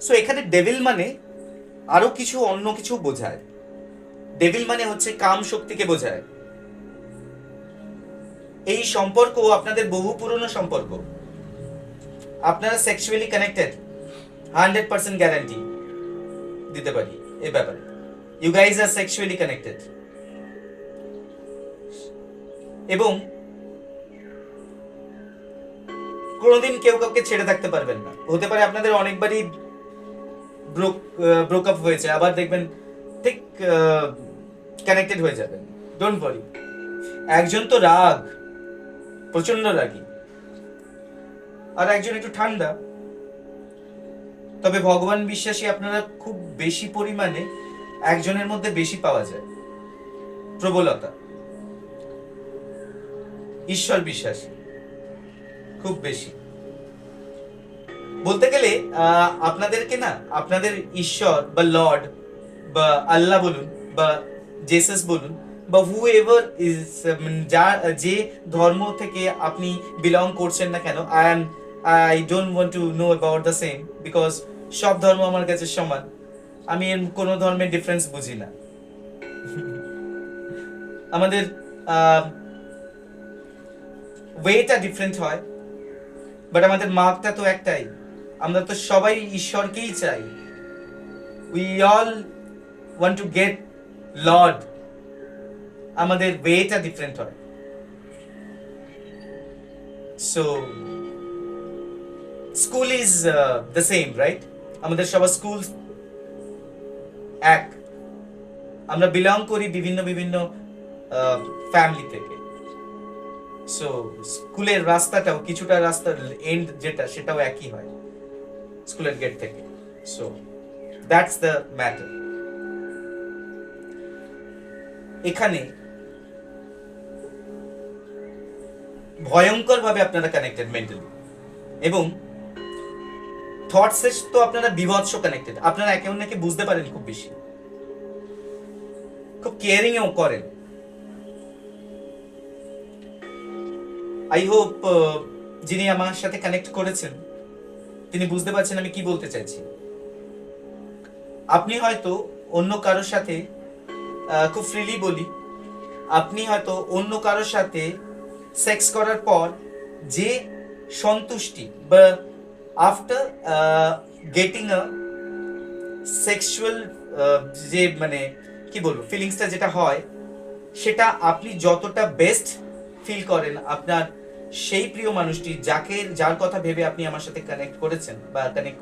So এখানে devil মানে আরো কিছু অন্য কিছু বোঝায়। ডেভিল মানে হচ্ছে কাম শক্তিকে বোঝায়। এই সম্পর্ক আপনাদের বহু পুরনো সম্পর্ক, আপনারা সেক্সুয়ালি কানেক্টেড, 100% গ্যারান্টি দিতে পারি এই ব্যাপারে। You guys are sexually connected, এবং কোনোদিন কেউ কাউকে ছেড়ে থাকতে পারবেন না। হতে পারে আপনাদের অনেকবারই ব্রোক আপ হয়েছে, আবার দেখবেন ঠিক কানেক্টেড হয়ে যাবেন। Don't worry. একজন তো রাগ, প্রচন্ড রাগী, আর একজন একটু ঠান্ডা। তবে ভগবান বিশ্বাসী আপনারা খুব বেশি পরিমাণে একজনের মধ্যে বেশি পাওয়া যায় প্রবলতা। ঈশ্বর বিশ্বাসী খুব বেশি। বলতে গেলে আপনাদেরকে না, আপনাদের ঈশ্বর বা লর্ড বা আল্লাহ বলুন বা জেসাস বলুন বা হু এভার ইজ, যে ধর্ম থেকে আপনি বিলং করছেন না কেন, I don't want to know about the same, because সব ধর্ম আমার কাছে সমান। আমি এর কোনো ধর্মের ডিফারেন্স বুঝি না। আমাদের ওয়েটা ডিফারেন্ট হয়, বাট আমাদের মার্কটা তো একটাই। আমরা তো সবাই ঈশ্বরকেই চাই। We all want to get Lord. আমাদের ওয়েটা ডিফারেন্ট হয়। So school is the same, right? আমাদের সবার স্কুল এক। আমরা বিলং করি বিভিন্ন বিভিন্ন ফ্যামিলি থেকে। সো স্কুলের রাস্তাটাও, কিছুটা রাস্তার এন্ড যেটা, সেটাও একই হয় স্কুলের গেট থেকে। So that's the matter. এখানে ভয়ঙ্কর ভাবে আপনারা কানেক্টেড মেন্টালি, এবং থটসে তো আপনারা বিভৎস কানেক্টেড। আপনারা একে অন্যকে বুঝতে পারেন খুব বেশি, খুব কেয়ারিং ও করেন। আই হোপ যিনি আমার সাথে কানেক্ট করেছেন তিনি বুঝতে পারছেন আমি কি বলতে চাইছি। আপনি হয়তো অন্য কারোর সাথে, খুব ফ্রিলি বলি, আপনি হয়তো অন্য কারোর সাথে সেক্স করার পর যে সন্তুষ্টি বা আফটার গেটিং আ সেক্সুয়াল, যে মানে কি বলবো, ফিলিংসটা যেটা হয়, সেটা আপনি যতটা বেস্ট ফিল করেন আপনার সেই প্রিয় মানুষটি, যার কথা ভেবে আপনি আমার সাথে কানেক্ট করেছেন বা কানেক্ট